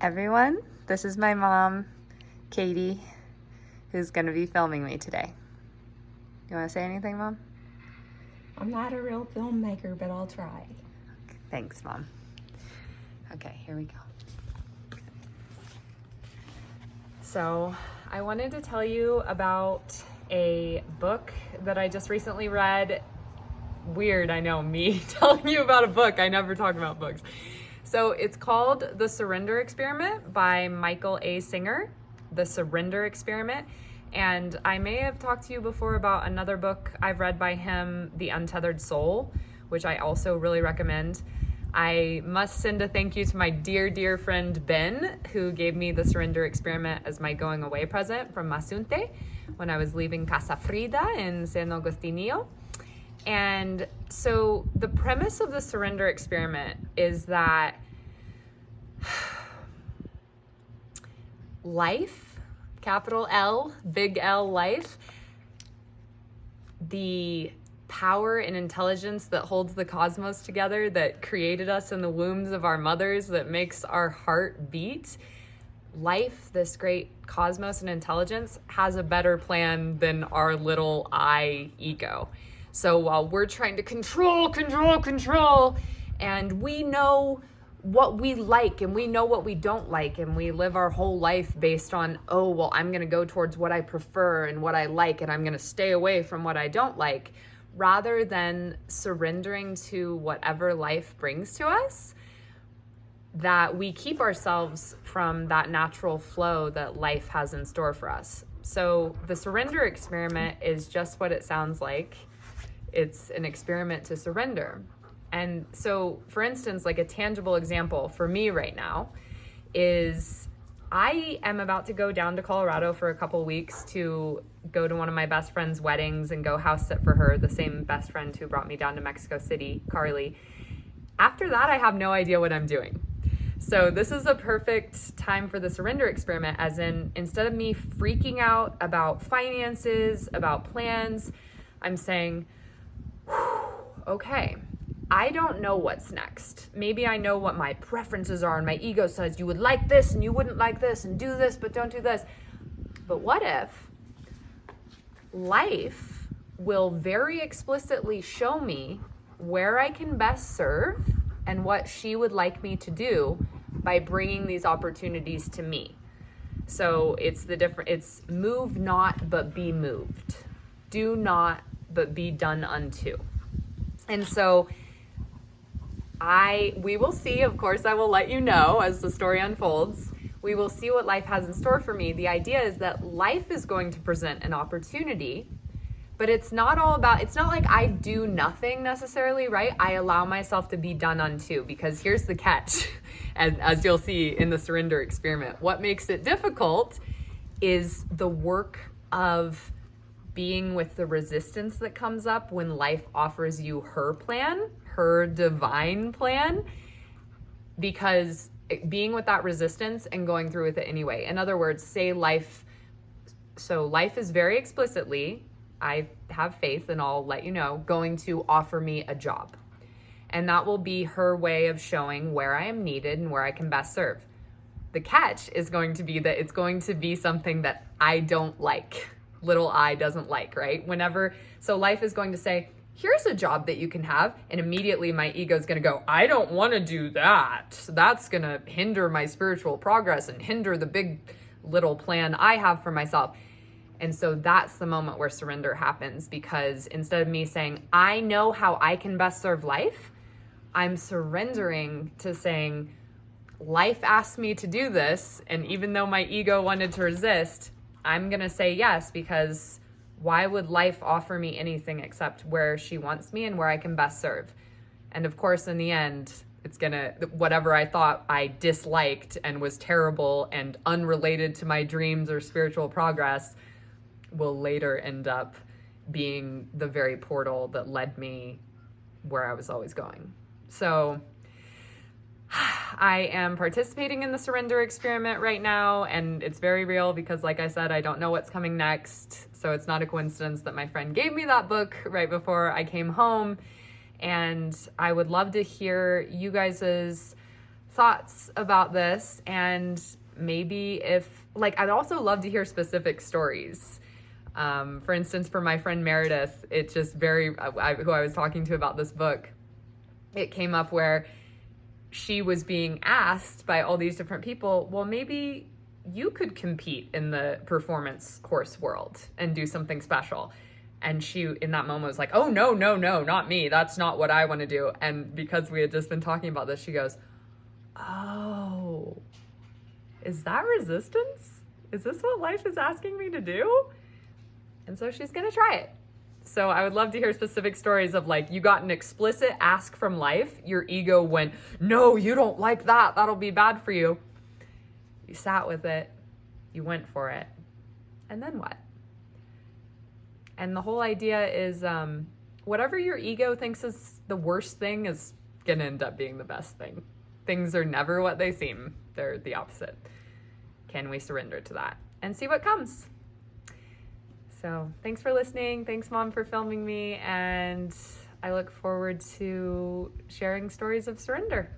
everyone. This is my mom, Katie, who's going to be filming me today. You want to say anything, Mom? I'm not a real filmmaker, but I'll try. Thanks, Mom. Okay, here we go. So, I wanted to tell you about a book that I just recently read. Weird, I know, me telling you about a book. I never talk about books. So it's called The Surrender Experiment by Michael A. Singer, The Surrender Experiment. And I may have talked to you before about another book I've read by him, The Untethered Soul, which I also really recommend. I must send a thank you to my dear, dear friend Ben, who gave me The Surrender Experiment as my going away present from Masunte when I was leaving Casa Frida in San Agustinio. And so the premise of the surrender experiment is that life, capital L, big L, life, the power and intelligence that holds the cosmos together, that created us in the wombs of our mothers, that makes our heart beat, life, this great cosmos and intelligence, has a better plan than our little I ego. So while we're trying to control, and we know what we like and we know what we don't like, and we live our whole life based on, oh, well, I'm going to go towards what I prefer and what I like, and I'm going to stay away from what I don't like, rather than surrendering to whatever life brings to us, that we keep ourselves from that natural flow that life has in store for us. So the surrender experiment is just what it sounds like. It's an experiment to surrender. And so, for instance, like a tangible example for me right now is I am about to go down to Colorado for a couple weeks to go to one of my best friend's weddings and go house sit for her, the same best friend who brought me down to Mexico City, Carly. After that, I have no idea what I'm doing. So this is a perfect time for the surrender experiment, as in, instead of me freaking out about finances, about plans, I'm saying, okay, I don't know what's next. Maybe I know what my preferences are, and my ego says you would like this and you wouldn't like this, and do this but don't do this. But what if life will very explicitly show me where I can best serve and what she would like me to do by bringing these opportunities to me? So it's move not but be moved. Do not but be done unto. And so we will see, of course, I will let you know as the story unfolds. We will see what life has in store for me. The idea is that life is going to present an opportunity, but it's not like I do nothing necessarily, right? I allow myself to be done unto, because here's the catch, and as you'll see in the surrender experiment, what makes it difficult is the work of being with the resistance that comes up when life offers you her plan, her divine plan, because being with that resistance and going through with it anyway. In other words, life is very explicitly, I have faith and I'll let you know, going to offer me a job. And that will be her way of showing where I am needed and where I can best serve. The catch is going to be that it's going to be something that I don't like. Little I doesn't like, right? So life is going to say, here's a job that you can have. And immediately my ego is going to go, I don't want to do that. That's going to hinder my spiritual progress and hinder the big little plan I have for myself. And so that's the moment where surrender happens, because instead of me saying, I know how I can best serve life, I'm surrendering to saying, life asked me to do this. And even though my ego wanted to resist, I'm going to say yes, because why would life offer me anything except where she wants me and where I can best serve? And of course, in the end, whatever I thought I disliked and was terrible and unrelated to my dreams or spiritual progress will later end up being the very portal that led me where I was always going. So I am participating in the surrender experiment right now, and it's very real because, like I said, I don't know what's coming next. So it's not a coincidence that my friend gave me that book right before I came home. And I would love to hear you guys' thoughts about this, and maybe if, like, I'd also love to hear specific stories. For instance, for my friend Meredith, it's just who I was talking to about this book, it came up where she was being asked by all these different people, well, maybe you could compete in the performance course world and do something special. And she, in that moment, was like, oh, no, not me. That's not what I want to do. And because we had just been talking about this, she goes, oh, is that resistance? Is this what life is asking me to do? And so she's going to try it. So I would love to hear specific stories of, like, you got an explicit ask from life. Your ego went, no, you don't like that. That'll be bad for you. You sat with it. You went for it. And then what? And the whole idea is whatever your ego thinks is the worst thing is going to end up being the best thing. Things are never what they seem. They're the opposite. Can we surrender to that and see what comes? So thanks for listening. Thanks, Mom, for filming me. And I look forward to sharing stories of surrender.